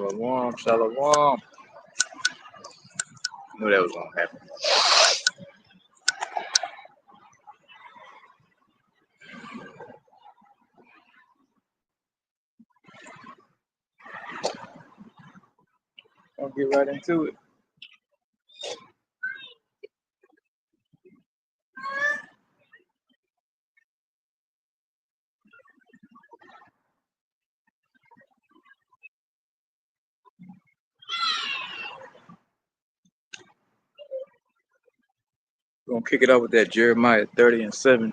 Shalom, shalom. Knew that was gonna happen. I'll get right into it. We're gonna kick it off with that Jeremiah 30 and 7.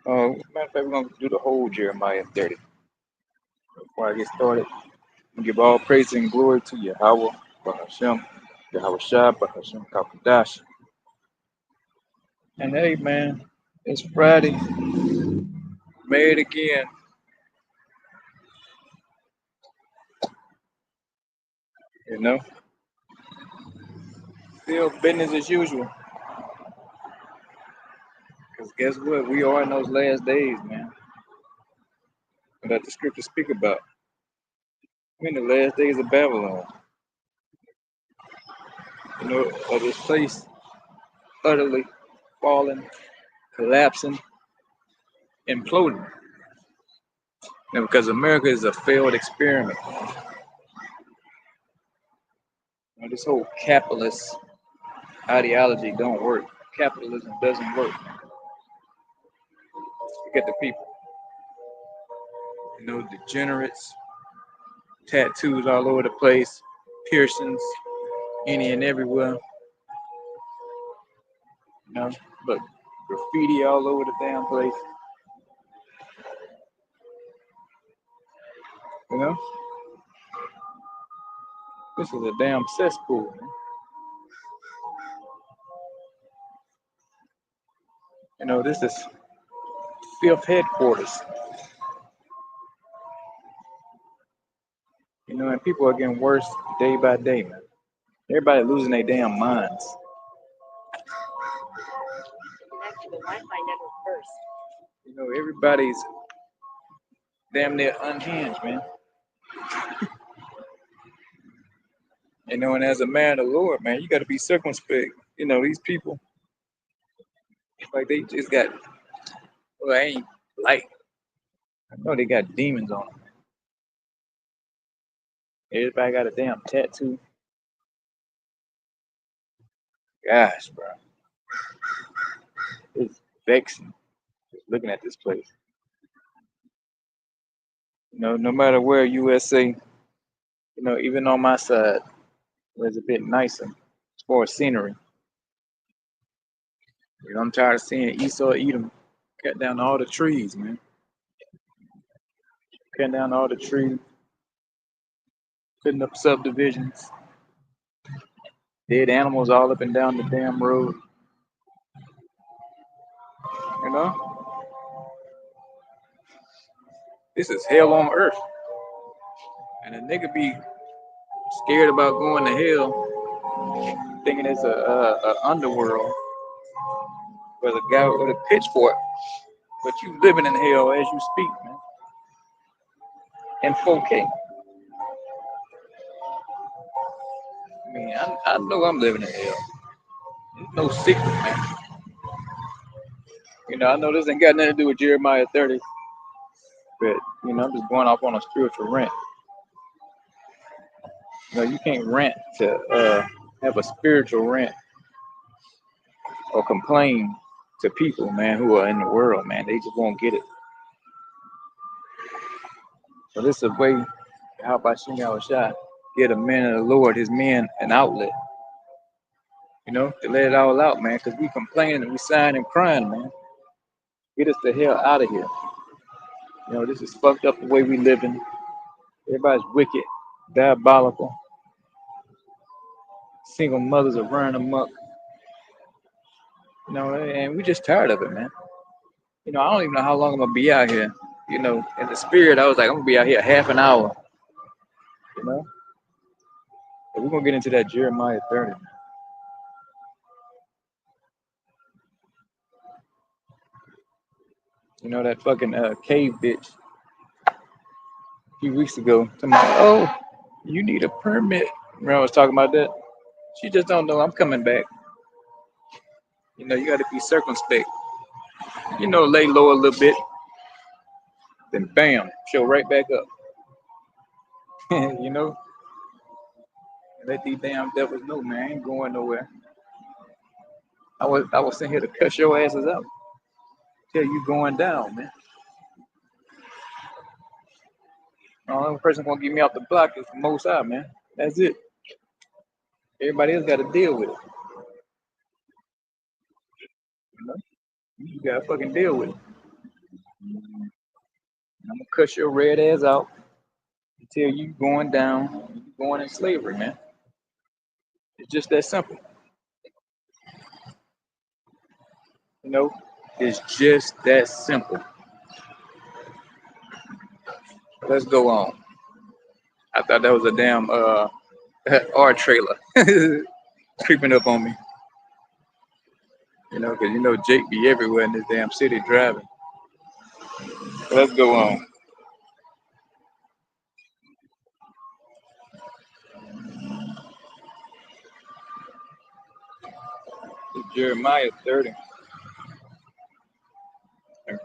Matter of fact, we're gonna do the whole Jeremiah 30. Before I get started, we give all praise and glory to Yahweh, Bahashem, Yahweh Shah, Bahashem Kakadash. And hey, man, it's Friday. Made again. You know, still business as usual. Because guess what? We are in those last days, man. That the scriptures speak about. We're in the last days of Babylon. You know, of this place utterly falling, collapsing, imploding. And because America is a failed experiment. You know, this whole capitalist ideology don't work. Capitalism doesn't work. Look at the people. You know, degenerates, tattoos all over the place, piercings, any and everywhere. You know, look, graffiti all over the damn place. You know, this is a damn cesspool, man. You know, this is fifth headquarters. You know, and people are getting worse day by day, man. Everybody losing their damn minds. Connect to the Wi-Fi network first. You know, everybody's damn near unhinged, man. You know, and as a man of the Lord, man, you got to be circumspect. You know, these people, like they just got, well, I ain't like, I know they got demons on them. Everybody got a damn tattoo. Gosh, bro. It's vexing just looking at this place. You know, no matter where USA, you know, even on my side, where it's a bit nicer as far as scenery. You know, I'm tired of seeing Esau Edom cut down all the trees, man. Cutting down all the trees, putting up subdivisions, dead animals all up and down the damn road. You know, this is hell on earth, and a nigga be scared about going to hell, thinking it's a underworld with a guy with a pitchfork, but you living in hell as you speak, man, in 4K. I mean, I know I'm living in hell. It's no secret, man. You know, I know this ain't got nothing to do with Jeremiah 30, but you know, I'm just going off on a spiritual rant. You know, you can't rant to have a spiritual rant or complain to people, man, who are in the world, man. They just won't get it. So this is a way, how about Shimei Shai, get a man of the Lord, his men, an outlet. You know, to let it all out, man, because we complaining and we sighing and crying, man. Get us the hell out of here. You know, this is fucked up the way we living. Everybody's wicked, diabolical. Single mothers are running amok. You know, and we just tired of it, man. You know, I don't even know how long I'm gonna be out here. You know, in the spirit, I was like, I'm gonna be out here half an hour. You know, but we're gonna get into that Jeremiah 30. You know, that fucking cave bitch a few weeks ago. Talking about, oh, You need a permit. Remember I was talking about that? She just don't know I'm coming back. You got to be circumspect. Lay low a little bit, then bam, show right back up. you know, Let these damn devils know, man. I ain't going nowhere. I was sitting here to cuss your asses out. Tell you going down, man. The only person gonna get me off the block is the Most High, man. That's it. Everybody else got to deal with it. You know, you gotta fucking deal with it. I'm gonna cut your red ass out until you going down, you going in slavery, man. It's just that simple. You know, it's just that simple. Let's go on. I thought that was a damn art trailer creeping up on me. Because Jake be everywhere in this damn city driving. Let's go on. It's Jeremiah 30 and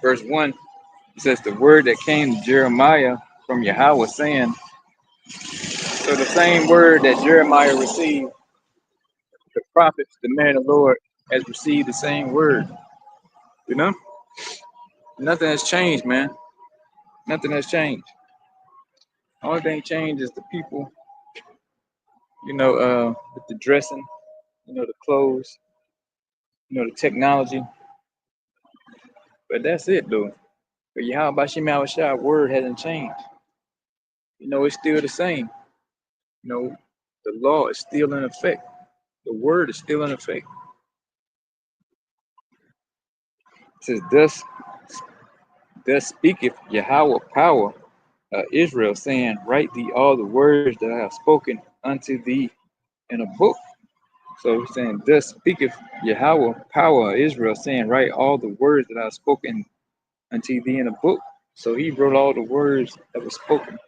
verse 1. It says the word that came to Jeremiah from Yahweh saying, so the same word that Jeremiah received, the prophets, the man of the Lord, has received the same word. You know? Nothing has changed, man. Nothing has changed. The only thing changed is the people, with the dressing, the clothes, the technology. But that's it, though. But Yahweh Shema Shah word hasn't changed. It's still the same. The law is still in effect. The word is still in effect. It says, thus speaketh Yahweh power Israel, saying, write thee all the words that I have spoken unto thee in a book. So he's saying, thus speaketh Yahweh power Israel, saying, write all the words that I have spoken unto thee in a book. So he wrote all the words that were spoken.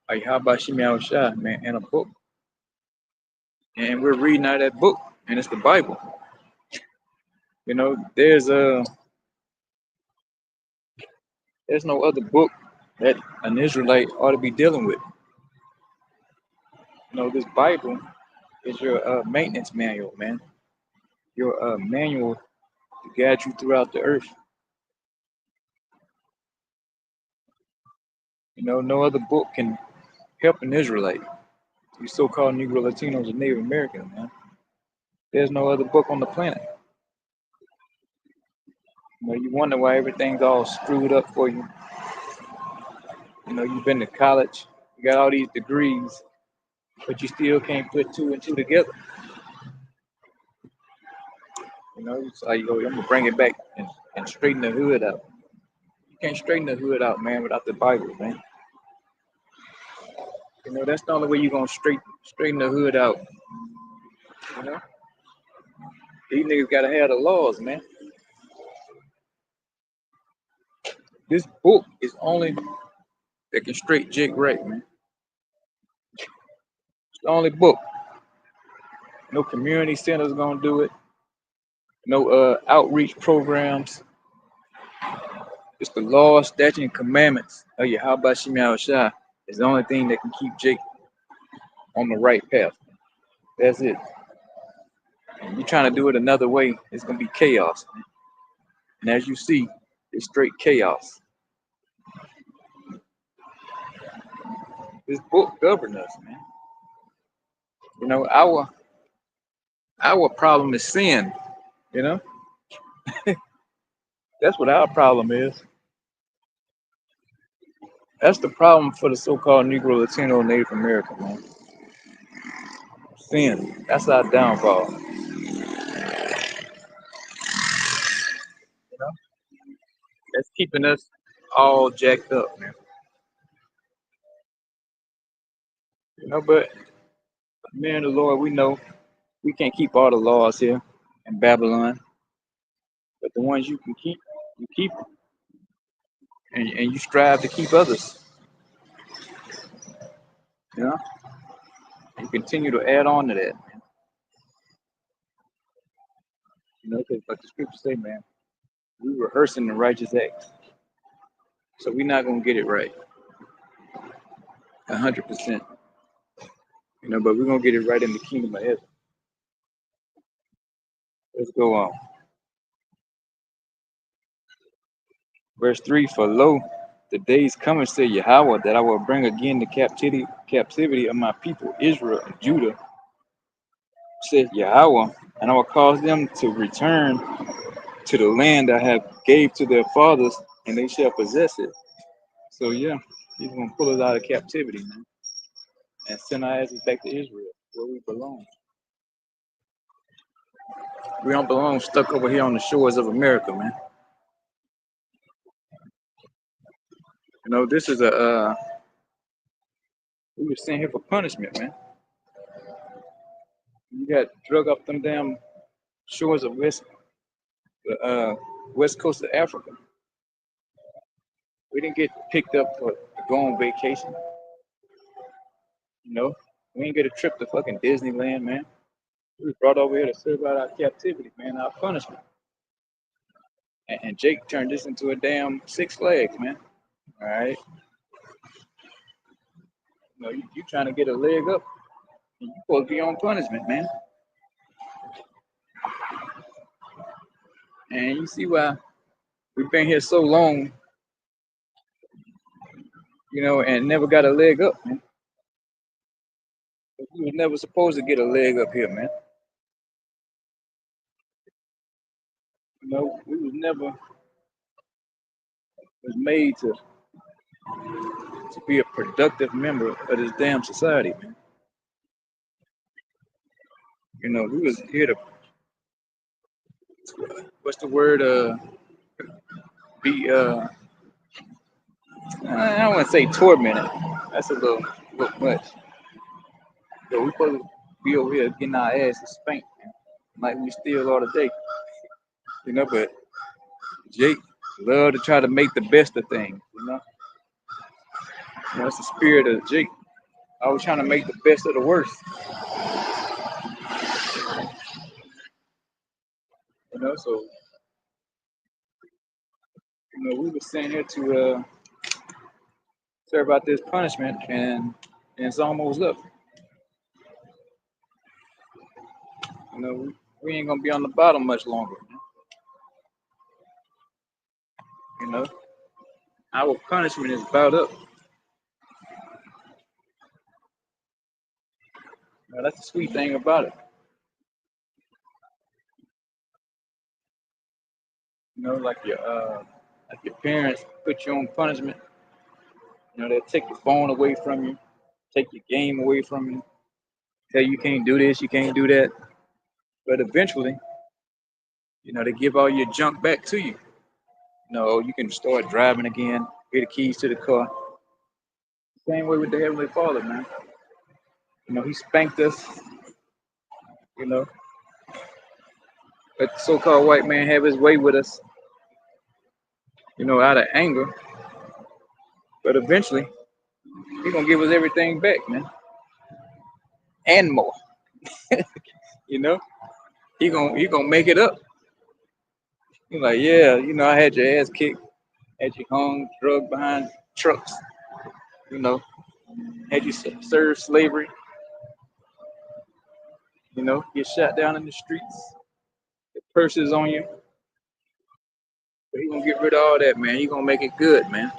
Like how about Shemi Shah, man, in a book. And we're reading out of that book, and it's the Bible. There's no other book that an Israelite ought to be dealing with. This Bible is your maintenance manual, man. Your manual to guide you throughout the earth. No other book can help an Israelite. You so-called Negro Latinos and Native Americans, man. There's no other book on the planet. You wonder why everything's all screwed up for you. You've been to college, you got all these degrees, but you still can't put two and two together. It's like, I'm gonna bring it back and straighten the hood out. You can't straighten the hood out, man, without the Bible, man. That's the only way you're gonna straighten the hood out. These niggas gotta have the laws, man. This book is only that can straight Jake right, man. It's the only book. No community centers gonna do it. No outreach programs. It's the law, statute, and commandments of Yahweh Shema Shah is the only thing that can keep Jake on the right path. That's it. And you're trying to do it another way, it's gonna be chaos. Man. And as you see, it's straight chaos. This book governs us, man. Our problem is sin. That's what our problem is. That's the problem for the so-called Negro, Latino, Native American, man. Sin. That's our downfall. That's keeping us all jacked up, man. But man, the Lord, we know we can't keep all the laws here in Babylon, but the ones you can keep, you keep them, and you strive to keep others. You know, and continue to add on to that. You know, because like the scriptures say, man, we rehearsing the righteous acts, so we're not gonna get it right 100%. You know, but we're gonna get it right in the kingdom of heaven. Let's go on. Verse 3, for lo, the days coming, said Yahweh, that I will bring again the captivity of my people, Israel and Judah, said Yahweh, and I will cause them to return to the land I have gave to their fathers, and they shall possess it. So yeah, he's gonna pull us out of captivity, man, and send our asses back to Israel, where we belong. We don't belong stuck over here on the shores of America, man. You know, this is we were sent here for punishment, man. You got drug up them damn shores of west coast of Africa. We didn't get picked up to go on vacation. You know, we didn't get a trip to fucking Disneyland, man. We was brought over here to serve out our captivity, man, our punishment. And Jake turned this into a damn Six Flags, man. All right, you know, you trying to get a leg up, and you supposed to be on punishment, man. And you see why we've been here so long, you know, and never got a leg up, man. We was never supposed to get a leg up here, man. You know, we was never was made to be a productive member of this damn society, man. You know, we was here to what's the word? Be I don't want to say tormented. That's a little much. So we supposed to be over here getting our asses spanked, man, like we still are today. You know, but Jake love to try to make the best of things. You know, it's the spirit of Jake. I was trying to make the best of the worst. You know, so you know we were sent here to serve out this punishment, and it's almost up. You know, we ain't gonna be on the bottom much longer. You know, our punishment is about up. Now, that's the sweet thing about it. You know, like your parents put you on punishment. You know, they take your phone away from you, take your game away from you, tell you can't do this, you can't do that. But eventually, you know, they give all your junk back to you. You know, you can start driving again, get the keys to the car. Same way with the Heavenly Father, man. You know, He spanked us. You know, let the so-called white man have his way with us. You know, out of anger. But eventually, He gonna give us everything back, man, and more. You know, he gonna make it up. He's like, yeah, you know, I had your ass kicked, had you hung, drugged behind trucks. You know, had you served slavery. You know, get shot down in the streets. The purses on you. But he gonna get rid of all that, man. He gonna make it good, man.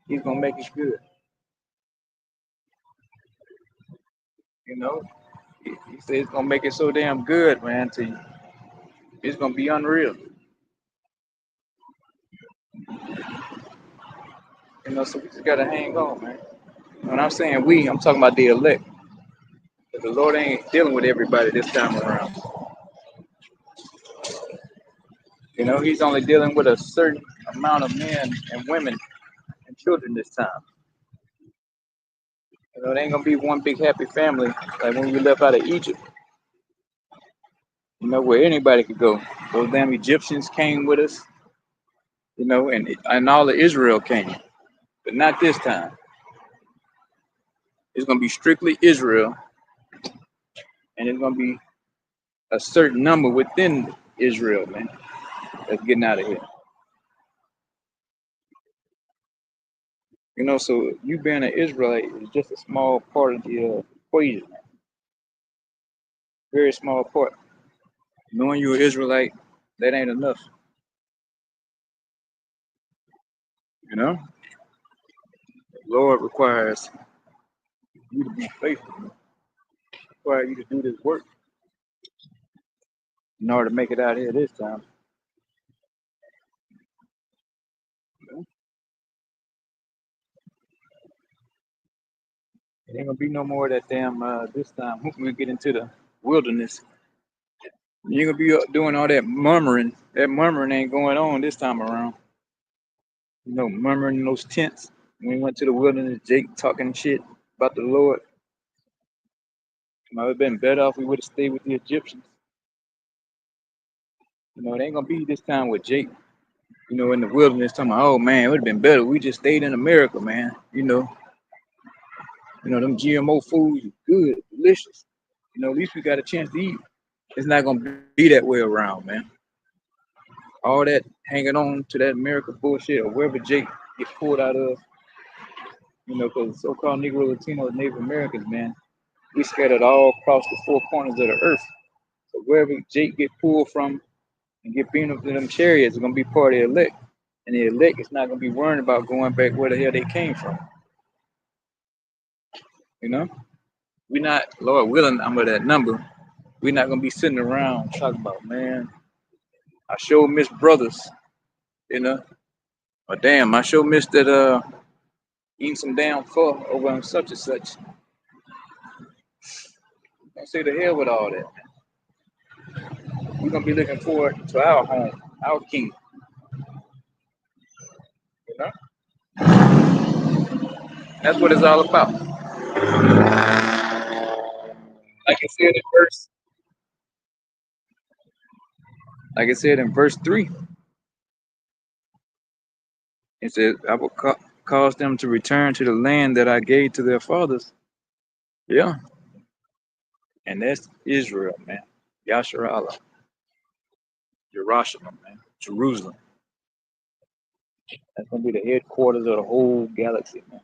He's gonna make it good. You know, he said he's gonna make it so damn good, man. To you, it's gonna be unreal. You know, so we just gotta hang on, man. When I'm saying we, I'm talking about the elect. But the Lord ain't dealing with everybody this time around. You know, He's only dealing with a certain amount of men and women and children this time. You know, it ain't gonna be one big happy family like when we left out of Egypt. You know, where anybody could go. Those damn Egyptians came with us. You know, and all of Israel came, but not this time. It's gonna be strictly Israel, and it's gonna be a certain number within Israel, man, that's getting out of here. You know, so you being an Israelite is just a small part of the equation, very small part. Knowing you're an Israelite, that ain't enough. You know, the Lord requires you to be faithful, require you to do this work in order to make it out here this time. You know? It ain't gonna be no more of that damn this time. When we get into the wilderness, you ain't gonna be doing all that murmuring. That murmuring ain't going on this time around. You know, murmuring in those tents. When we went to the wilderness, Jake talking shit about the Lord. Might have been better off we would have stayed with the Egyptians. You know, it ain't gonna be this time with Jake. You know, in the wilderness, talking about, oh man, it would have been better. We just stayed in America, man. Them GMO foods is good, delicious. You know, at least we got a chance to eat. It's not gonna be that way around, man. All that hanging on to that America bullshit or wherever Jake get pulled out of, because so-called Negro, Latino, Native Americans, man, we scattered all across the four corners of the earth. So wherever Jake get pulled from and get beamed up in them chariots, is gonna be part of the elect. And the elect is not gonna be worrying about going back where the hell they came from. You know? We're not, Lord willing, I'm at that number. We're not gonna be sitting around talking about, man, I sure miss brothers, you know. Or damn, I sure miss that eating some damn pho over on such and such. Don't say the hell with all that. We're gonna be looking forward to our home, our king. You know? That's what it's all about. Like I said in verse, like I said in verse 3, it says, I will cause them to return to the land that I gave to their fathers. Yeah. And that's Israel, man. Yasharallah. Jerusalem, man. Jerusalem. That's gonna be the headquarters of the whole galaxy, man.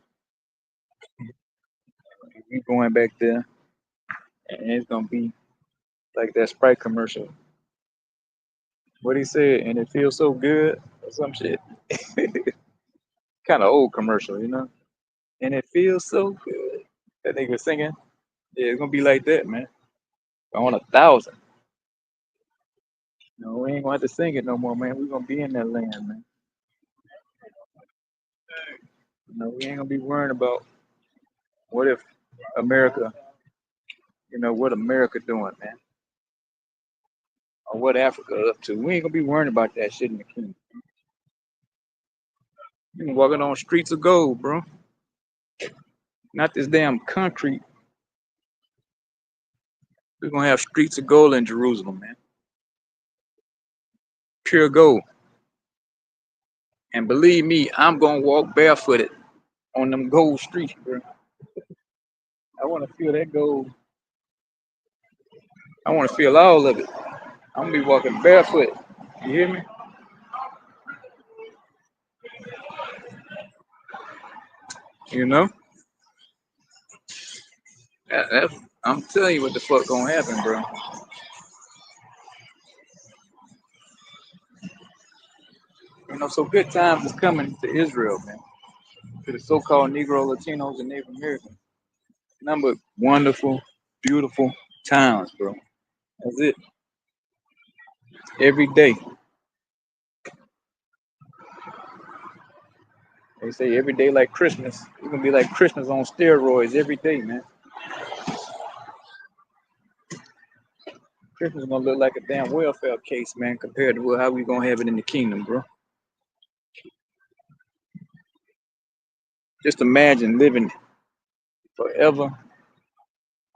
We going back there, and it's gonna be like that Sprite commercial. What he said, and it feels so good, or some shit. Kind of old commercial, you know. And it feels so good. That nigga singing. Yeah, it's gonna be like that, man. On 1,000. No, we ain't gonna have to sing it no more, man. We gonna be in that land, man. We ain't gonna be worrying about what if America, what America doing, man, or what Africa up to. We ain't gonna be worrying about that shit in the kingdom. You can walking on streets of gold, bro. Not this damn concrete. We're gonna have streets of gold in Jerusalem, man. Pure gold. And believe me, I'm gonna walk barefooted on them gold streets, bro. I wanna feel that gold. I wanna feel all of it. I'm gonna be walking barefoot. You hear me? You know? I'm telling you what the fuck gonna happen, bro. So good times is coming to Israel, man. To the so-called Negro, Latinos, and Native Americans. Number wonderful, beautiful times, bro. That's it. Every day. They say every day like Christmas. It's gonna be like Christmas on steroids every day, man. Christmas is gonna look like a damn welfare case, man, compared to how we gonna have it in the kingdom, bro. Just imagine living forever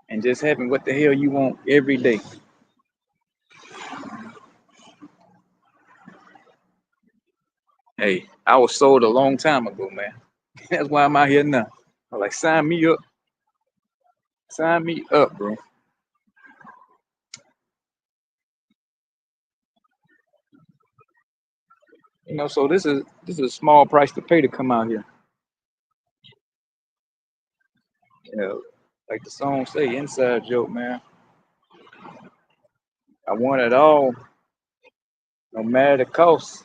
and just having what the hell you want every day. Hey, I was sold a long time ago, man. That's why I'm out here now. I'm like, sign me up. Sign me up, bro. You know, so this is a small price to pay to come out here. You know, like the song say, inside joke, man. I want it all, no matter the cost.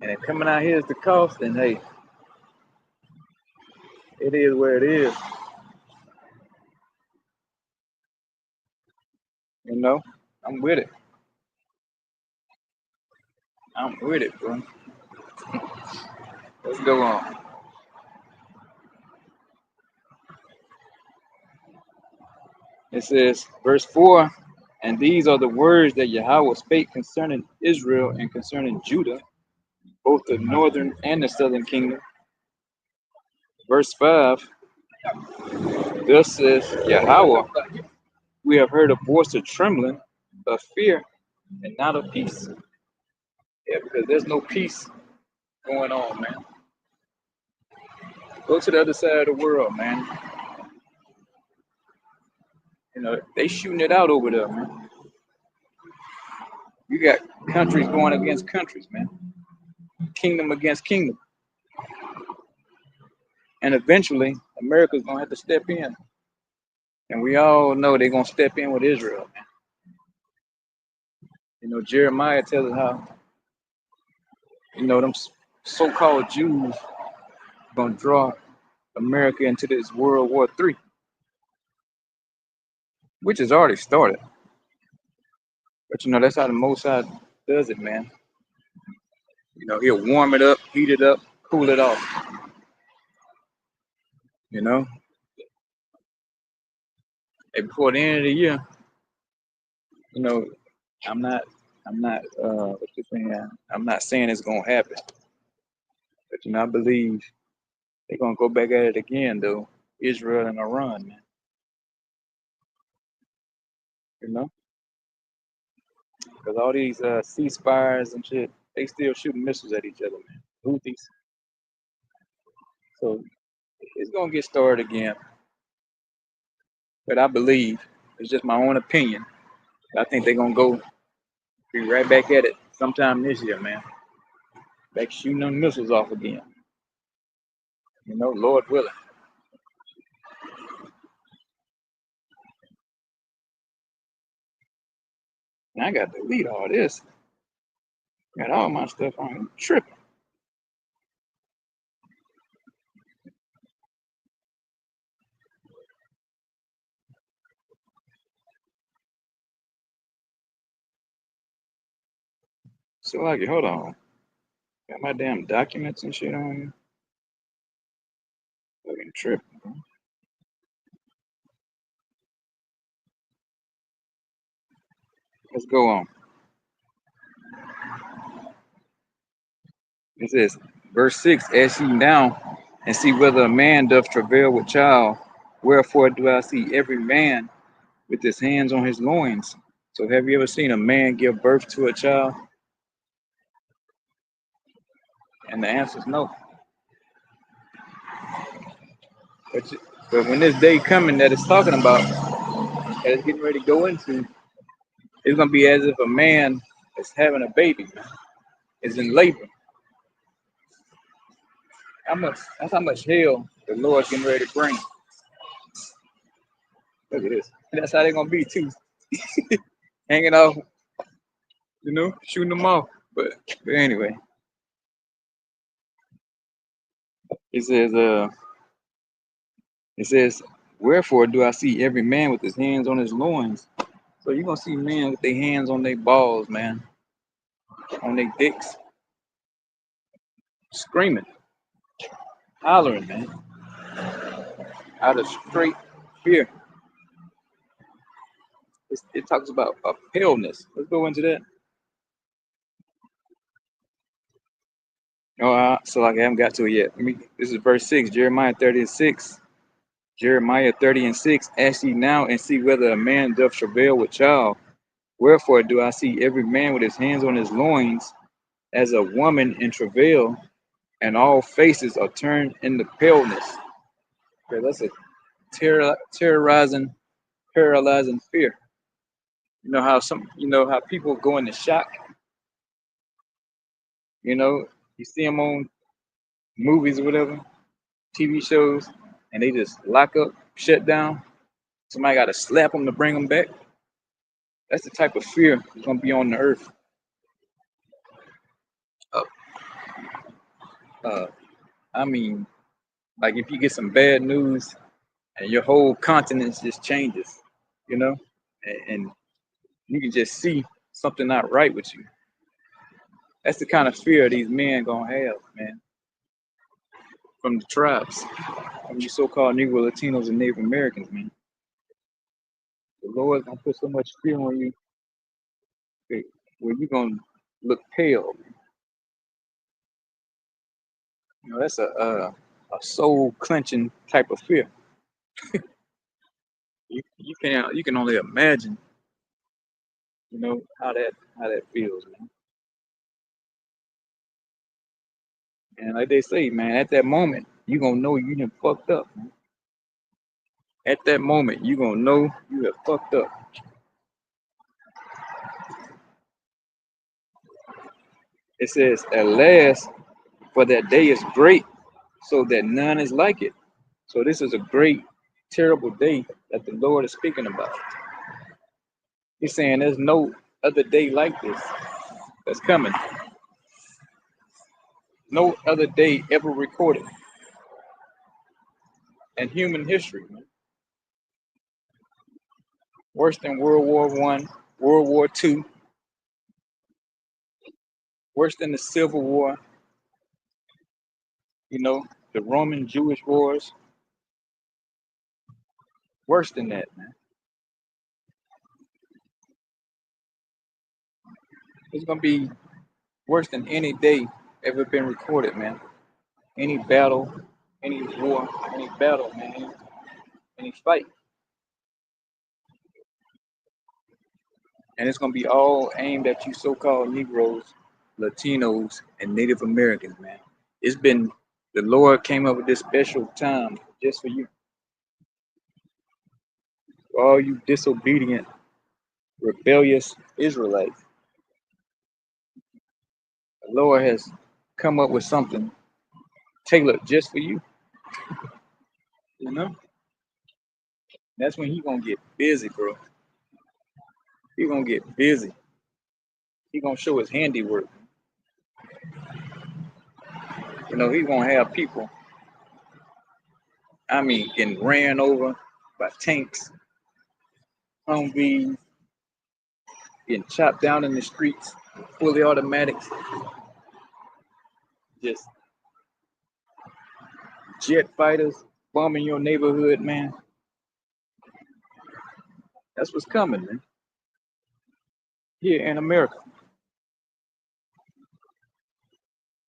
And if coming out here is the cost, then hey, it is where it is. You know, I'm with it. I'm with it, bro. Let's go on. It says, verse 4, and these are the words that Yahweh spake concerning Israel and concerning Judah, both the northern and the southern kingdom. Verse 5, thus says Yahweh, we have heard a voice of trembling, of fear, and not of peace. Yeah, because there's no peace going on, man. Go to the other side of the world, man. You know, they shooting it out over there, man. You got countries going against countries, man. Kingdom against kingdom. And eventually, America's going to have to step in. And we all know they're going to step in with Israel, man. You know, Jeremiah tells us how, you know, them so-called Jews are going to draw America into this World War III, which has already started. But, you know, that's how the Most High does it, man. You know, he'll warm it up, heat it up, cool it off. You know, and before the end of the year, you know, I'm not, what you saying? I'm not saying it's gonna happen, but you know, I believe they're gonna go back at it again, though. Israel and Iran, man. You know, because all these ceasefires and shit, they still shooting missiles at each other, man. Houthis. So it's gonna get started again. But I believe it's just my own opinion. I think they're gonna go be right back at it sometime this year, man. Back shooting them missiles off again. You know, Lord willing. And I got to delete all this. Got all my stuff on. I'm tripping. So like, hold on. Got my damn documents and shit on here. Fucking tripping, bro. Let's go on. It says, verse 6, ask ye now and see whether a man doth travail with child. Wherefore do I see every man with his hands on his loins? So have you ever seen a man give birth to a child? And the answer is no. But, but when this day coming that it's talking about, that it's getting ready to go into, it's gonna be as if a man is having a baby, is in labor. How much? That's how much hell the Lord's getting ready to bring. Look at this. And that's how they're gonna be too, hanging off, you know, shooting them off. But anyway, it says, it says, wherefore do I see every man with his hands on his loins? So you're gonna see men with their hands on their balls, man, on their dicks, screaming, hollering, man, out of straight fear. It talks about a paleness. Let's go into that. Oh, so like I haven't got to it yet. This is verse 6, Jeremiah 30 and 6. Jeremiah 30 and 6. Ask ye now and see whether a man doth travail with child. Wherefore do I see every man with his hands on his loins as a woman in travail, and all faces are turned into paleness. Okay, that's a terrorizing, paralyzing fear. You know how people go into shock. You know, you see them on movies or whatever, TV shows, and they just lock up, shut down. Somebody got to slap them to bring them back. That's the type of fear that's gonna be on the earth. Uh, uh, I mean, like if you get some bad news and your whole continent just changes, you know, and you can just see something not right with you. That's the kind of fear these men gonna have, man, from the tribes, from you so-called Negro, Latinos, and Native Americans, man. The Lord's gonna put so much fear on you that where you gonna look pale. You know, that's a soul clenching type of fear. You can only imagine, you know, how that feels, man. And like they say, man, at that moment, you gonna know you done fucked up. Man. At that moment, you gonna know you have fucked up. It says, at last, for that day is great, so that none is like it. So this is a great, terrible day that the Lord is speaking about. He's saying there's no other day like this that's coming. No other day ever recorded in human history, man. Worse than World War One, World War Two, worse than the Civil War, you know, the Roman Jewish wars, worse than that, man. It's gonna be worse than any day ever been recorded, man. Any battle, any war, any battle, man, any fight. And it's gonna be all aimed at you so-called Negroes, Latinos, and Native Americans, man. It's been the Lord came up with this special time just for you, for all you disobedient, rebellious Israelites. The Lord has come up with something tailored just for you. You know, that's when He gonna get busy, bro. He gonna get busy. He gonna show His handiwork. You know, He gonna have people. I mean, getting ran over by tanks, Humvees, getting chopped down in the streets, fully automatics, just jet fighters bombing your neighborhood, man. That's what's coming, man. Here in America,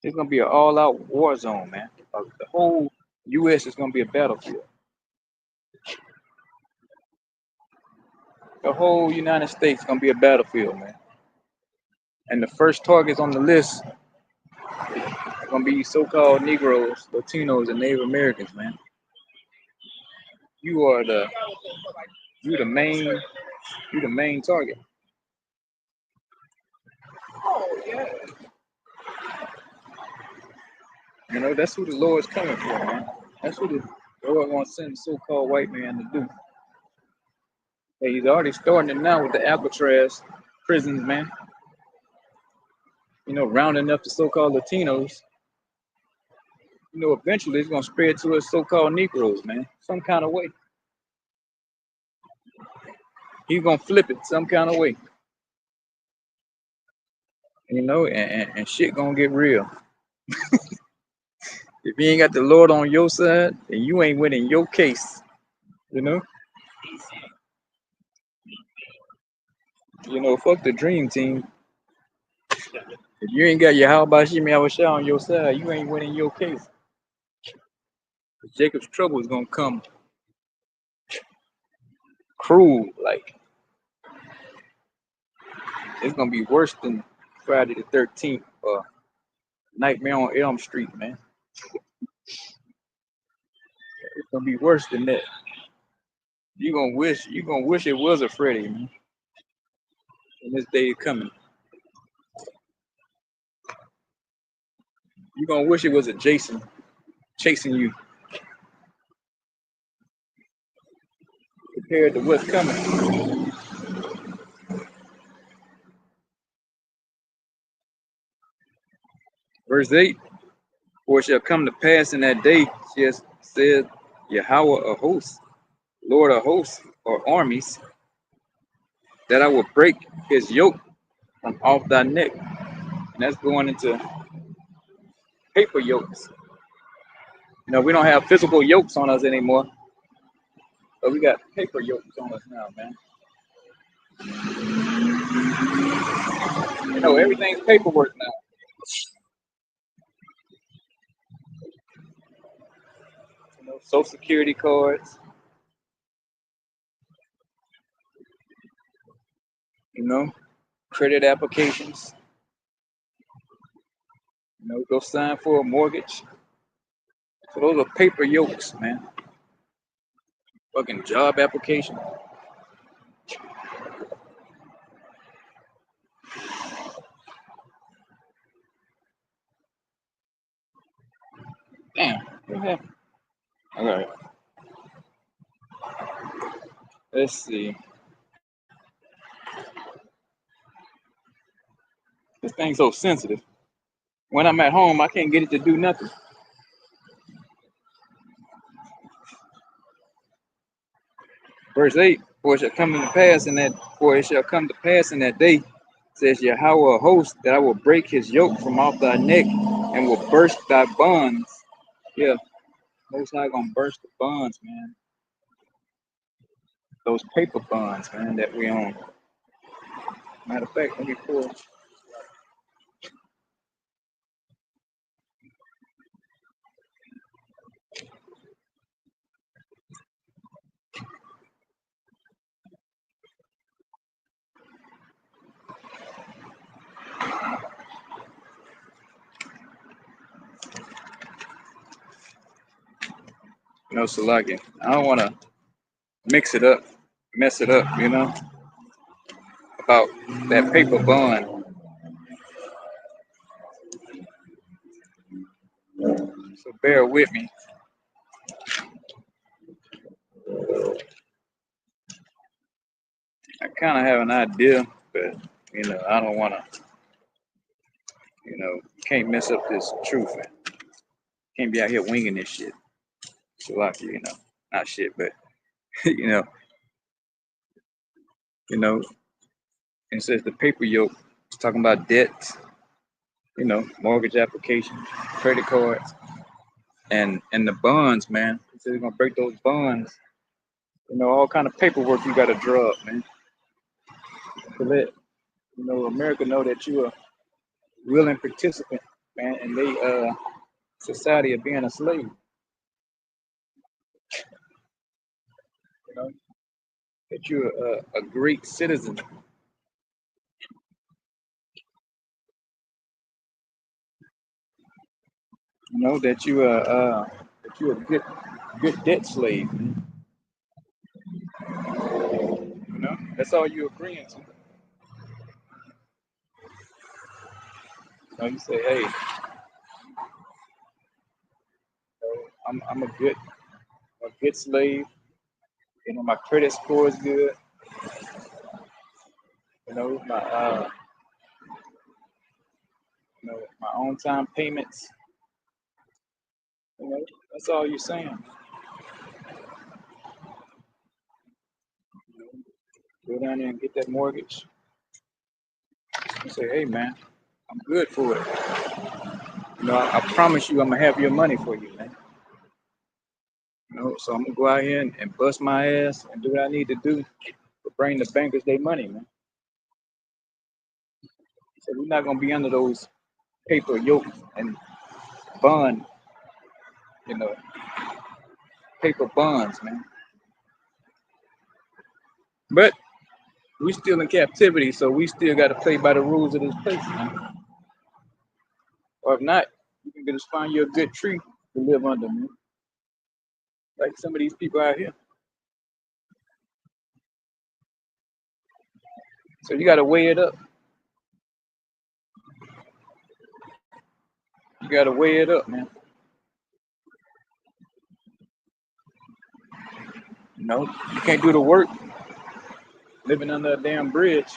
it's gonna be an all-out war zone, man. The whole U.S. is gonna be a battlefield. The whole United States is gonna be a battlefield, man. And the first targets on the list are gonna be so-called Negroes, Latinos, and Native Americans, man. You are you the main you the main target. You know, that's who the Lord's coming for, man. That's who the Lord wants to send the so-called white man to do. Hey, he's already starting it now with the Alcatraz prisons, man. You know, rounding up the so-called Latinos. You know, eventually it's gonna spread to us so-called Negroes, man. Some kind of way. He's gonna flip it some kind of way. You know, and shit gonna get real. If you ain't got the Lord on your side, then you ain't winning your case. You know? You know, fuck the dream team. If you ain't got your how about Shimmy Awasha on your side, you ain't winning your case. Jacob's trouble is gonna come cruel, like it's gonna be worse than Friday the 13th or Nightmare on Elm Street, man. It's gonna be worse than that. You gonna wish it was a Freddy, man. And this day is coming. You gonna wish it was a Jason chasing you compared to what's coming. Verse 8, for it shall come to pass in that day, said Yahweh of hosts, Lord of hosts or armies, that I will break his yoke from off thy neck. And that's going into paper yokes. You know, we don't have physical yokes on us anymore, but we got paper yokes on us now, man. You know, everything's paperwork now. You know, social security cards, you know, credit applications, you know, go sign for a mortgage. So those are paper yokes, man. Fucking job application. Damn, what happened? All right, let's see. This thing's so sensitive. When I'm at home, I can't get it to do nothing. Verse 8, for it shall come to pass in that day, says Yahweh of hosts, that I will break his yoke from off thy neck and will burst thy bonds. Yeah, Most High gonna burst the bonds, man. Those paper bonds, man, that we own. Matter of fact, let me pull. You know, Salaki. I don't want to mess it up, you know, about that paper bond. So bear with me. I kind of have an idea, but you know, I don't want to. You know, can't mess up this truth, man. Can't be out here winging this shit. Salaki, you know, not shit, but you know, you know. It says the paper yoke. It's talking about debts, you know, mortgage applications, credit cards, and the bonds, man. It says it's gonna break those bonds. You know, all kind of paperwork you gotta draw up, man. To let you know America know that you're a willing participant, man, and they society of being a slave. You know, that you're a great citizen. You know that you're a good debt slave. You know, that's all you're agreeing to. You know, you say, hey, I'm a good slave. You know, my credit score is good. You know, my on time payments. You know, that's all you're saying. You know, go down there and get that mortgage. You say, hey man, I'm good for it. You know, I promise you, I'm gonna have your money for you, man. You know, so I'm gonna go out here and bust my ass and do what I need to do to bring the bankers their money, man. So we're not gonna be under those paper yoke and bond, you know, paper bonds, man. But we still in captivity, so we still got to play by the rules of this place, man. Or if not, you can just find you a good tree to live under, man. like some of these people out here. So you got to weigh it up. You got to weigh it up, man. You know, you can't do the work living under a damn bridge.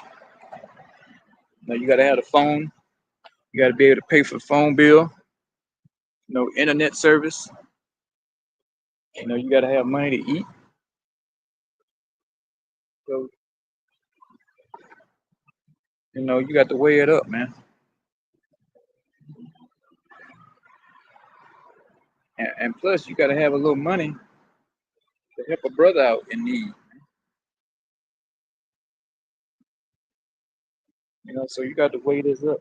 You know, you got to have the phone. You got to be able to pay for the phone bill. You know, internet service. You know, you got to have money to eat. So, you know, you got to weigh it up, man. And plus, you got to have a little money to help a brother out in need. You know, so you got to weigh this up.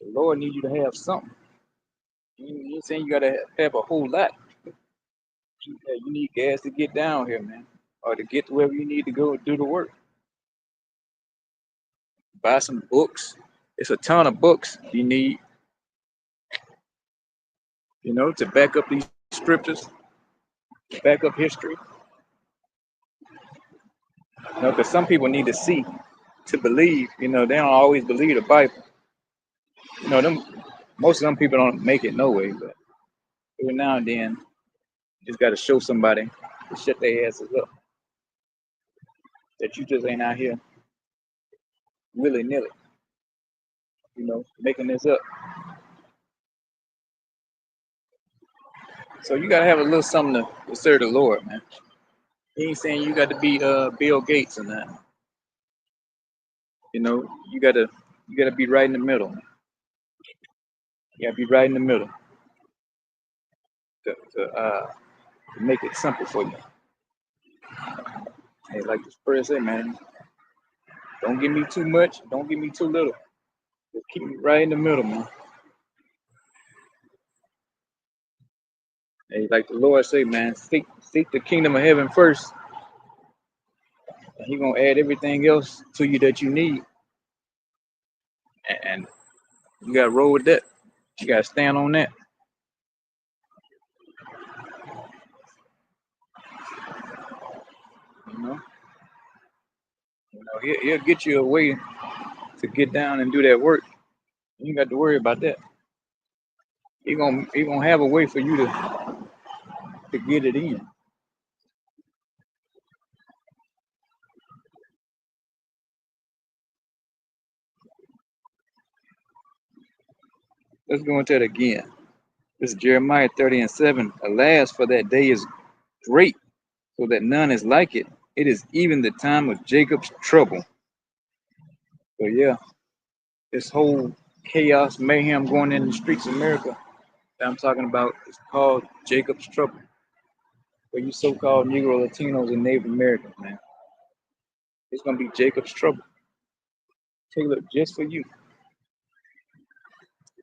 The Lord needs you to have something. You ain't saying you got to have a whole lot. You need gas to get down here, man, or to get to wherever you need to go and do the work. Buy some books. It's a ton of books you need, you know, to back up these scriptures, to back up history. You know, because some people need to see to believe. You know, they don't always believe the Bible. You know, most of them people don't make it no way, but every now and then, you just got to show somebody to shut their asses up. That you just ain't out here willy nilly, you know, making this up. So you gotta have a little something to serve the Lord, man. He ain't saying you got to be Bill Gates or nothing. You know, you gotta be right in the middle. Man. You gotta be right in the middle to make it simple for you. Hey, like the Spirit said, man, don't give me too much, don't give me too little. Just keep me right in the middle, man. Hey, like the Lord say, man, seek the kingdom of heaven first, and He gonna add everything else to you that you need, and you gotta roll with that. You gotta stand on that. You know, he'll get you a way to get down and do that work. You ain't got to worry about that. He gonna have a way for you to get it in. Let's go into it again. This is Jeremiah 30:7. Alas, for that day is great, so that none is like it. It is even the time of Jacob's trouble. So yeah, this whole chaos, mayhem going in the streets of America that I'm talking about is called Jacob's trouble. For you so-called Negro, Latinos, and Native Americans, man, it's gonna be Jacob's trouble. Tailored just for you.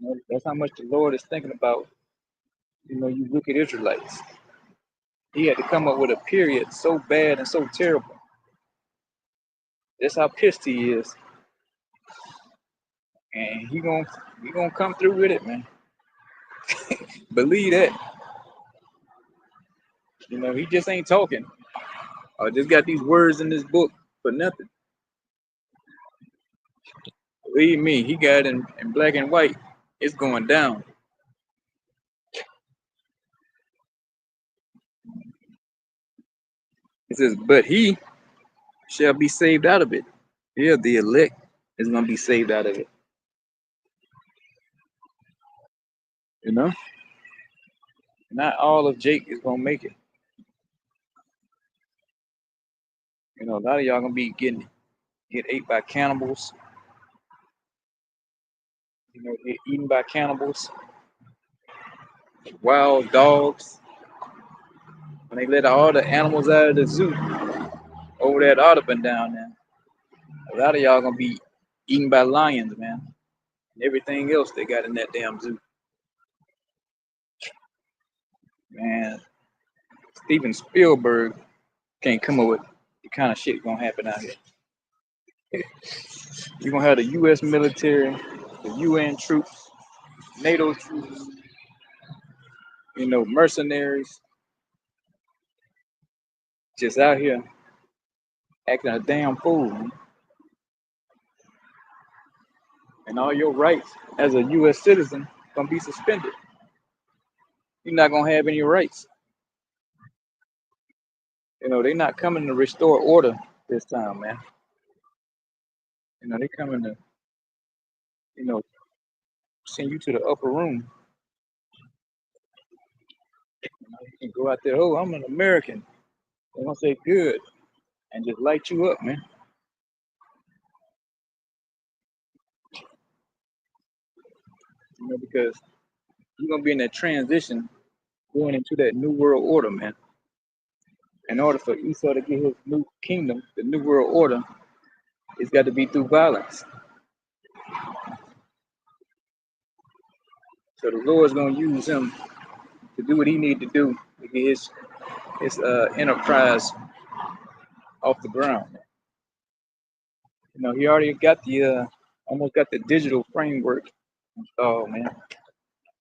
You know, that's how much the Lord is thinking about. You know, you wicked Israelites. He had to come up with a period so bad and so terrible. That's how pissed he is, and he gonna come through with it, man. Believe that. You know, he just ain't talking. I just got these words in this book for nothing. Believe me, he got it in black and white. It's going down. It says, but he shall be saved out of it. Yeah, the elect is gonna be saved out of it. You know, not all of Jake is gonna make it. You know, a lot of y'all gonna be get ate by cannibals. You know, get eaten by cannibals, wild dogs. When they let all the animals out of the zoo over there at Audubon down there, a lot of y'all gonna be eaten by lions, man, and everything else they got in that damn zoo. Man, Steven Spielberg can't come up with the kind of shit gonna happen out here. You're gonna have the U.S. military, the UN troops, NATO troops, Mercenaries just out here acting a damn fool, man. And all your rights as a U.S. citizen gonna be suspended. You're not gonna have any rights. They're not coming to restore order this time, man. They're coming to, you know, send you to the upper room. You can go out there, oh, I'm an American. They're gonna say good and just light you up, man. Because you're gonna be in that transition going into that new world order, man. In order for Esau to get his new kingdom, the new world order, it's got to be through violence. So the Lord's gonna use him to do what he need to do to get his enterprise off the ground. He already got the almost got the digital framework. Oh man,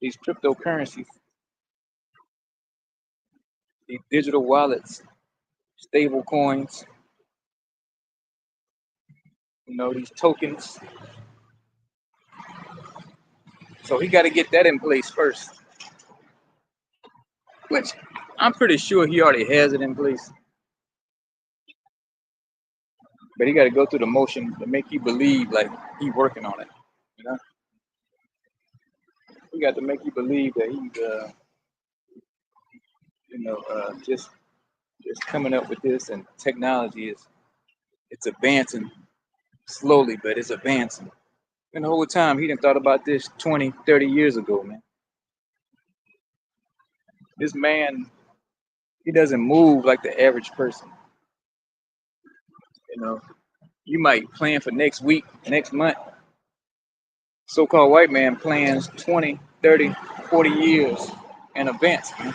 these cryptocurrencies, these digital wallets, stable coins, these tokens. So he got to get that in place first, which I'm pretty sure he already has it in place. But he got to go through the motion to make you believe like he's working on it. You know, he got to make you believe that he's, just coming up with this, and technology it's advancing slowly, but it's advancing. And the whole time he didn't thought about this 20, 30 years ago, man. This man, he doesn't move like the average person. You might plan for next week, next month. So-called white man plans 20, 30, 40 years in advance, man.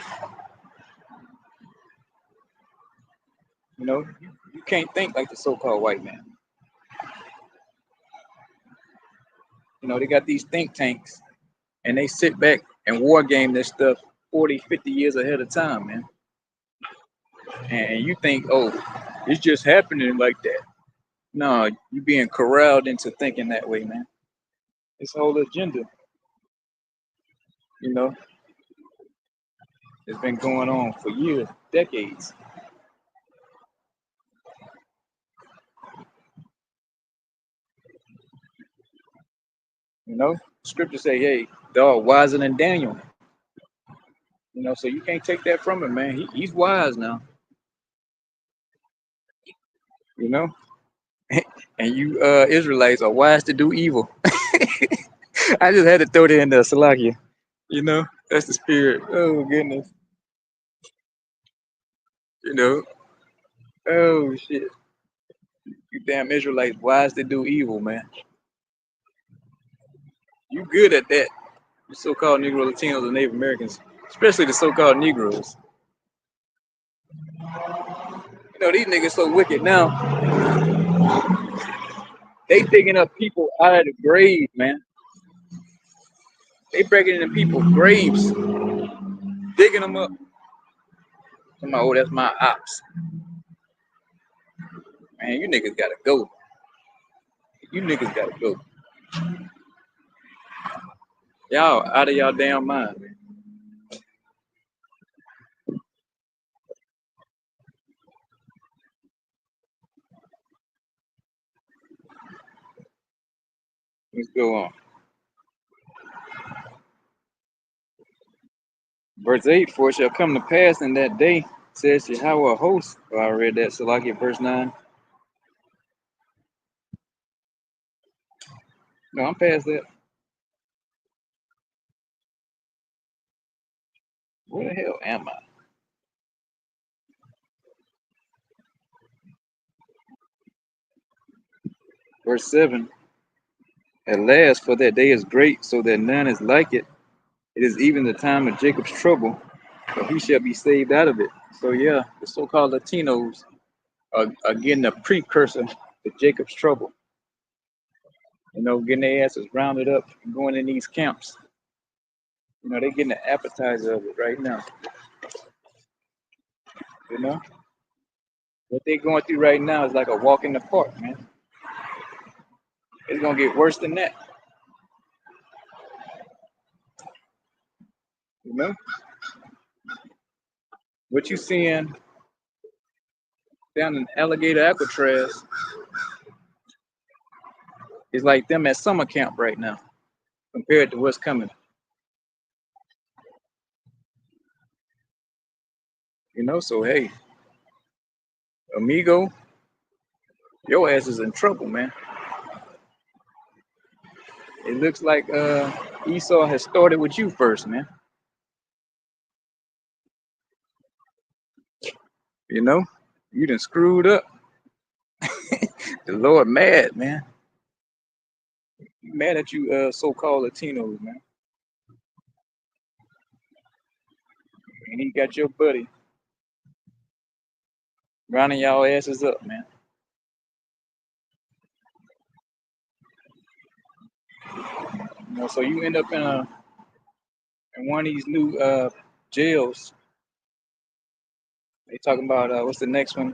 You can't think like the so-called white man. They got these think tanks and they sit back and war game this stuff 40, 50 years ahead of time, man. And you think, oh, it's just happening like that. No, you're being corralled into thinking that way, man. This whole agenda, you know, it's been going on for years, decades. Scripture say, hey, dog wiser than Daniel. So you can't take that from him, man. He's wise now. You know, and you Israelites are wise to do evil. I just had to throw that in there, Salakia. That's the spirit. Oh goodness. You know. Oh shit. You damn Israelites wise to do evil, man. You good at that. You so-called Negro Latinos and Native Americans, especially the so-called Negroes. These niggas so wicked now. They digging up people out of the grave, man. They breaking into people's graves, digging them up. Oh, that's my ops. Man, you niggas gotta go. You niggas gotta go. Y'all out of y'all damn mind, man. Let's go on. Verse 8, for it shall come to pass in that day, says Yahweh of hosts. Oh, I read that, Salakia, verse 9. No, I'm past that. Where the hell am I? Verse 7. At last, for that day is great, so that none is like it. It is even the time of Jacob's trouble, but he shall be saved out of it. So yeah, the so-called Latinos are getting a precursor to Jacob's trouble. Getting their asses rounded up and going in these camps. You know, they're getting the appetizer of it right now. You know, what they're going through right now is like a walk in the park, man. It's gonna get worse than that. You know, what you seeing down in Alligator Alcatraz is like them at summer camp right now compared to what's coming. You know, so hey, amigo, your ass is in trouble, man. It looks like Esau has started with you first, man. You know, you done screwed up. The Lord mad, man. He mad at you so-called Latinos, man. And he got your buddy rounding y'all asses up, man. You know, so you end up in one of these new jails. They talking about what's the next one?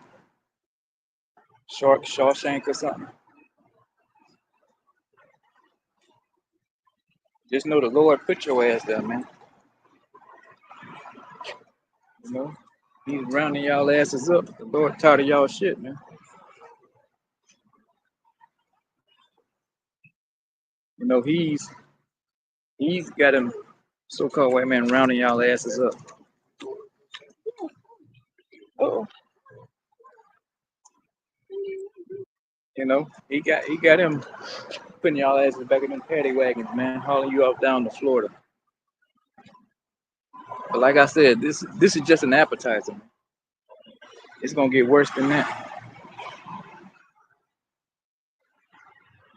Shawshank or something. Just know the Lord put your ass there, man. You know, he's rounding y'all asses up. The Lord tired of y'all shit, man. You know, he's got him so-called white man rounding y'all asses up. Oh, you know, he got him putting y'all asses back in them paddy wagons, man, hauling you off down to Florida. But like I said, this is just an appetizer. It's gonna get worse than that.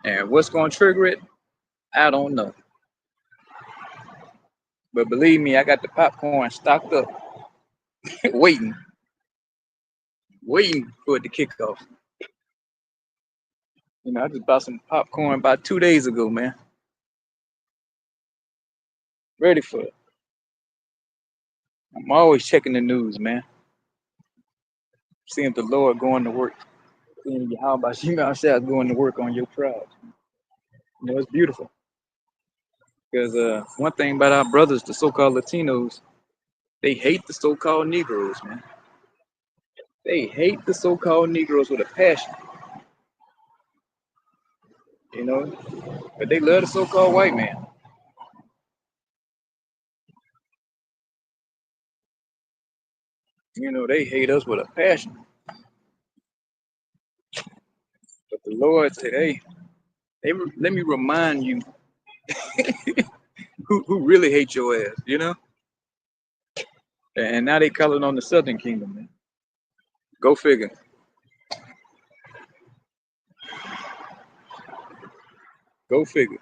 And what's gonna trigger it? I don't know. But believe me, I got the popcorn stocked up, waiting, waiting for it to kick off. You know, I just bought some popcorn about 2 days ago, man. Ready for it. I'm always checking the news, man. Seeing the Lord going to work. Seeing how about you outside going to work on your tribe. You know, it's beautiful. Because one thing about our brothers, the so-called Latinos, they hate the so-called Negroes, man. They hate the so-called Negroes with a passion, you know. But they love the so-called white man. You know, they hate us with a passion. But the Lord said, hey, let me remind you who really hate your ass, you know? And now they calling on the Southern Kingdom, man. Go figure. Go figure.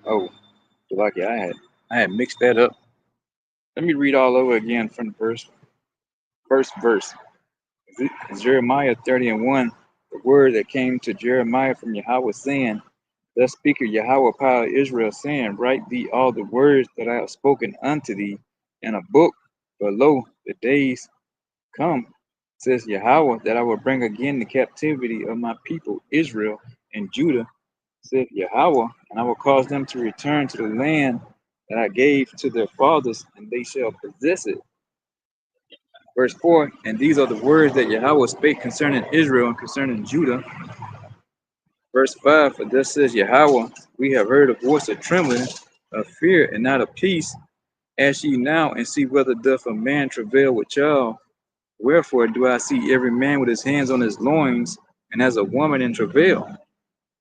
Oh, lucky I had mixed that up. Let me read all over again from the first verse. Jeremiah 30:1, the word that came to Jeremiah from Yahweh saying, thus speaketh Yahweh power of Israel, saying, write thee all the words that I have spoken unto thee in a book, for lo, the days come, says Yahweh, that I will bring again the captivity of my people Israel and Judah, saith Yahweh, and I will cause them to return to the land that I gave to their fathers, and they shall possess it. Verse 4, and these are the words that Yahweh spake concerning Israel and concerning Judah. Verse 5, for thus says Yahweh, we have heard a voice of trembling, of fear, and not of peace. Ask ye now, and see whether doth a man travail with child. Wherefore do I see every man with his hands on his loins, and as a woman in travail,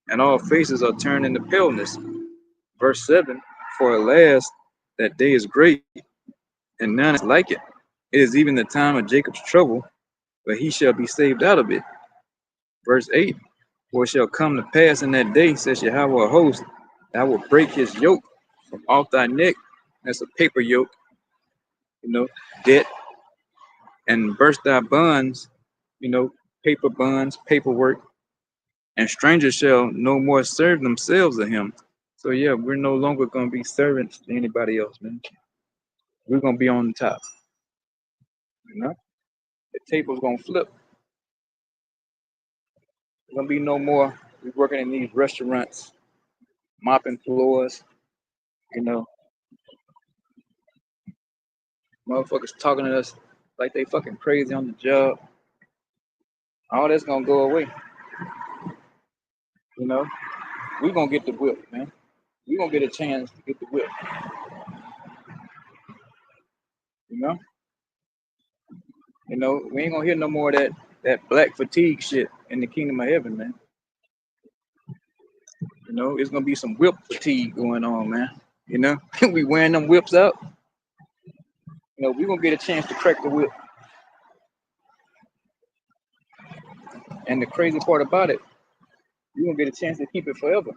and all faces are turned into paleness. Verse 7, for alas, that day is great, and none is like it. It is even the time of Jacob's trouble, but he shall be saved out of it. Verse 8, for it shall come to pass in that day, says Yahweh of hosts, that I will break his yoke from off thy neck, that's a paper yoke, you know, debt and burst our bonds, you know, paper bonds, paperwork, and strangers shall no more serve themselves to him. So yeah, we're no longer gonna be servants to anybody else, man. We're gonna be on the top, you know. The table's gonna flip. There's gonna be no more we working in these restaurants, mopping floors, you know, motherfuckers talking to us like they fucking crazy on the job. All that's gonna go away, you know. We gonna get the whip, man. We gonna get a chance to get the whip, you know. You know, we ain't gonna hear no more of that black fatigue shit in the kingdom of heaven, man. You know, it's gonna be some whip fatigue going on, man. You know, we wearing them whips out. You know, we gonna get a chance to crack the whip. And the crazy part about it, we gonna get a chance to keep it forever.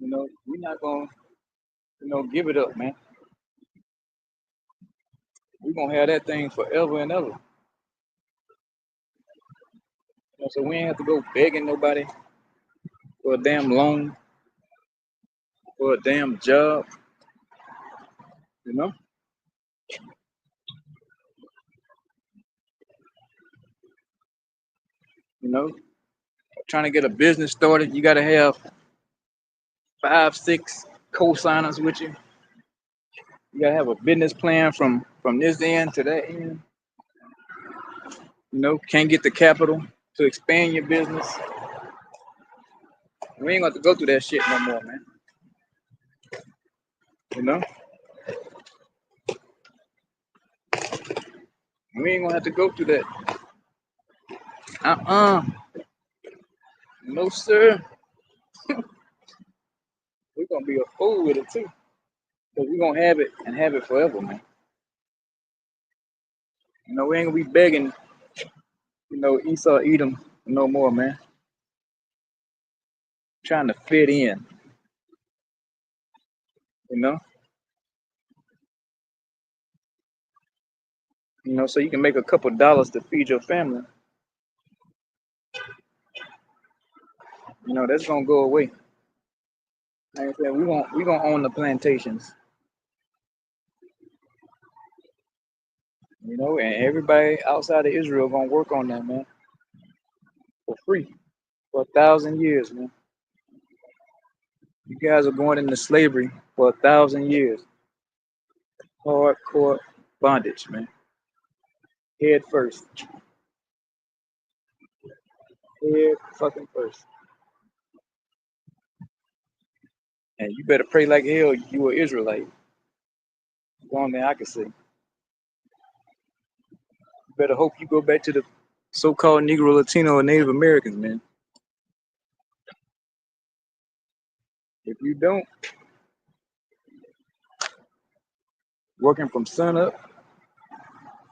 You know, we're not gonna, give it up, man. We gonna have that thing forever and ever. You know, so we ain't have to go begging nobody for a damn loan, for a damn job. You know, you know, trying to get a business started, you gotta have 5, 6 co-signers with you. You gotta have a business plan from this end to that end. You know, can't get the capital to expand your business. We ain't got to go through that shit no more, man. You know, we ain't gonna have to go through that. Uh-uh. No, sir. We're gonna be a fool with it too. Because we're gonna have it and have it forever, man. You know, we ain't gonna be begging, Esau Edom no more, man. Trying to fit in, you know. So you can make a couple dollars to feed your family. You know, that's gonna go away. Like I said, we gonna own the plantations. You know, and everybody outside of Israel gonna work on that, man, for free for 1,000 years, man. You guys are going into slavery for 1,000 years. Hardcore bondage, man. Head first. Head fucking first. And you better pray like hell you are Israelite. One thing I can say. You better hope you go back to the so-called Negro, Latino, or Native Americans, man. If you don't, working from sun up,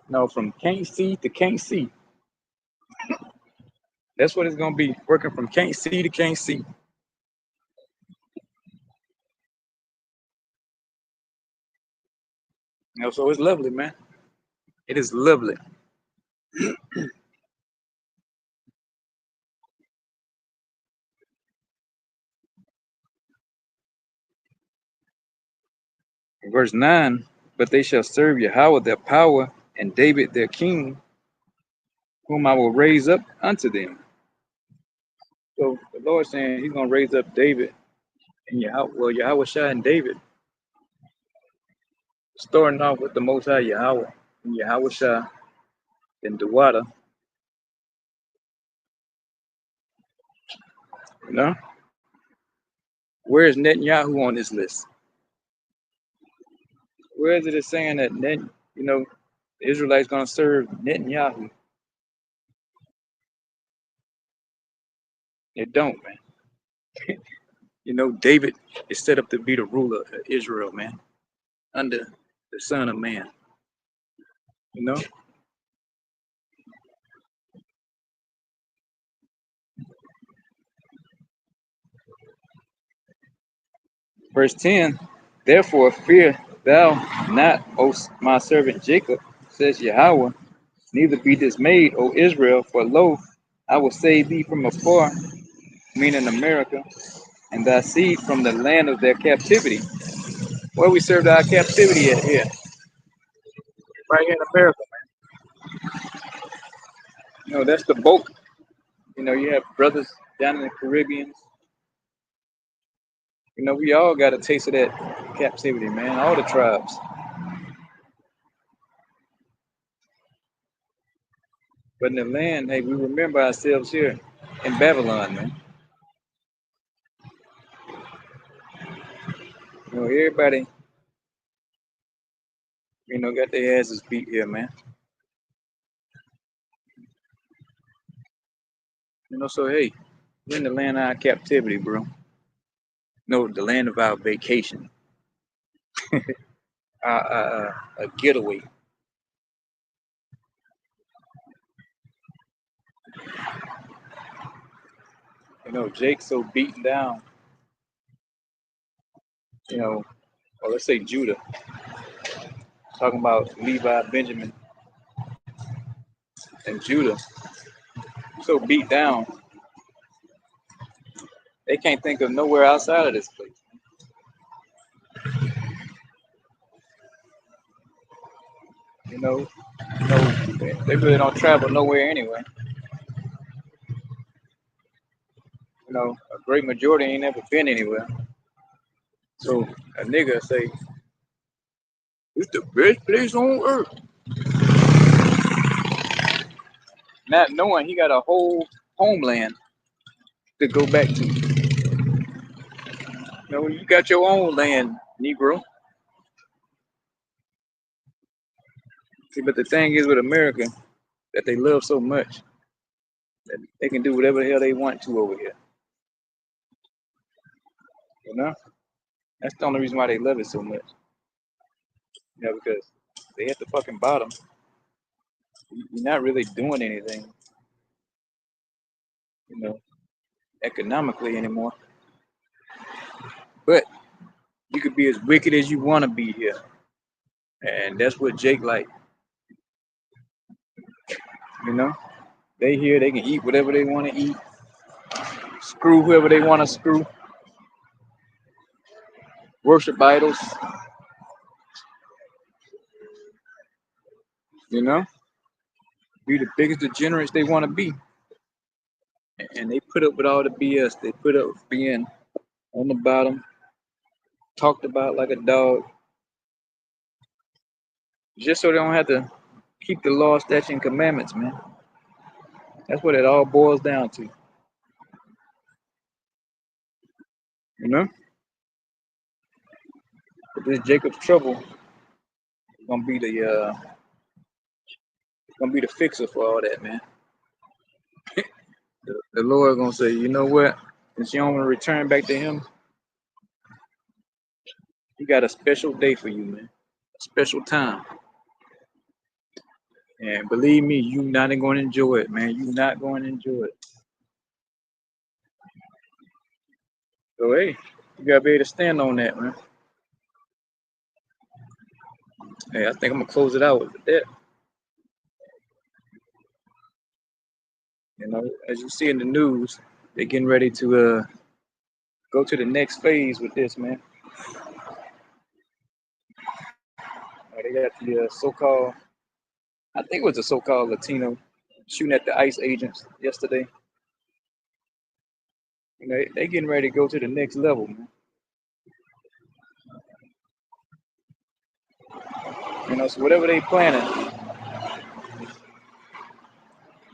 no, from can't see to can't see. That's what it's gonna be. Working from can't see to can't see. So it's lovely, man. It is lovely. Verse 9, but they shall serve Yahweh their power and David their king, whom I will raise up unto them. So the Lord saying he's gonna raise up David and Yahweh Shai and David, starting off with the Most High Yahweh and Yahweh Shai and Dawada. You know, where is Netanyahu on this list? Where is it saying that the Israelites gonna serve Netanyahu? It don't, man. David is set up to be the ruler of Israel, man, under the Son of Man. You know, verse 10. Therefore, fear Thou not, O my servant Jacob, says Yahweh, neither be dismayed, O Israel, for lo, I will save thee from afar, meaning America, and thy seed from the land of their captivity. Where we served our captivity at here, right here in America, man. You know, that's the boat. You know, you have brothers down in the Caribbean. You know, we all got a taste of that captivity, man. All the tribes. But in the land, hey, we remember ourselves here in Babylon, man. You know, everybody, you know, got their asses beat here, man. You know, so hey, we're in the land of our captivity, bro. No, the land of our vacation, a getaway. You know, Jake's so beaten down. You know, or let's say Judah, talking about Levi, Benjamin, and Judah, so beat down, they can't think of nowhere outside of this place. You know, they really don't travel nowhere anyway. You know, a great majority ain't never been anywhere. So a nigga say, it's the best place on earth. Not knowing he got a whole homeland to go back to. You know, you got your own land, Negro. See, but the thing is with America, that they love so much that they can do whatever the hell they want to over here. You know? That's the only reason why they love it so much. You know, because they at the fucking bottom. You're not really doing anything, you know, economically anymore. But you could be as wicked as you want to be here. And that's what Jake like. You know? They here, they can eat whatever they want to eat, screw whoever they want to screw, worship idols, you know? Be the biggest degenerates they want to be. And they put up with all the BS. They put up with being on the bottom, talked about like a dog, just so they don't have to keep the law, statute, and commandments, man. That's what it all boils down to. You know? But this Jacob's trouble is gonna be the fixer for all that, man. The Lord gonna say, you know what? Since you don't want to return back to Him, He got a special day for you, man. A special time. And believe me, you not going to enjoy it, man. You not going to enjoy it. So hey, you gotta be able to stand on that, man. Hey, I think I'm gonna close it out with that. You know, as you see in the news, they're getting ready to go to the next phase with this, man. They got the so-called, I think it was a so-called Latino shooting at the ICE agents yesterday. You know, they getting ready to go to the next level, man. You know, so whatever they planning,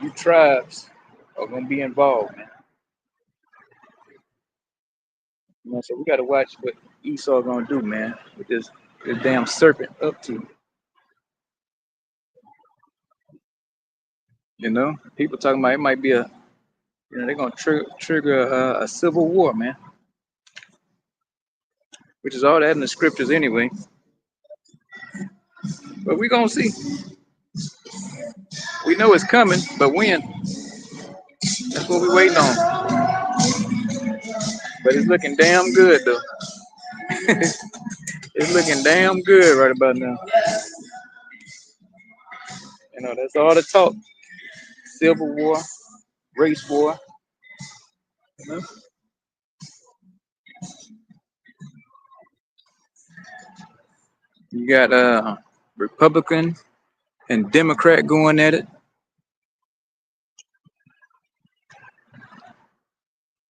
you tribes are gonna be involved, man. You know, so we gotta watch what Esau gonna do, man, with this damn serpent up to. You know, people talking about it might be they're gonna trigger a civil war, man, which is all that in the scriptures anyway. But we gonna see. We know it's coming, but when? That's what we waiting on. But it's looking damn good though. It's looking damn good right about now. You know, that's all the talk. Civil war, race war. You know? You got Republican and Democrat going at it.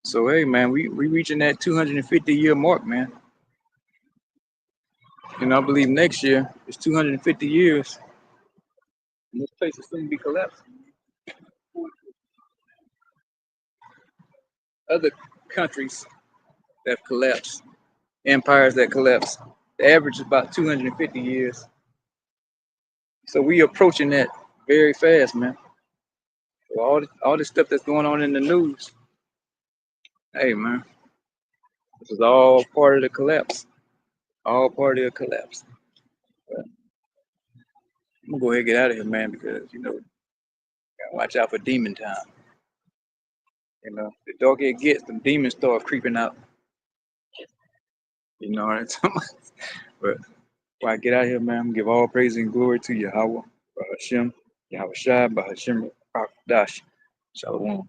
So hey man, we reaching that 250-year mark, man. And I believe next year it's 250 years. And this place is soon to be collapsed. Other countries that have collapsed, empires that collapse, the average is about 250 years. So we approaching that very fast, man. So all this stuff that's going on in the news, hey man, this is all part of the collapse. All part of the collapse. But I'm gonna go ahead and get out of here, man, because you know, gotta watch out for demon time. You know, the darker it gets, the demons start creeping out. You know what I'm talking about? But when I get out of here, man, I'm gonna give all praise and glory to Yahweh, Bahashem, Yahweh Shai, Bahashem, Dash. Shalom.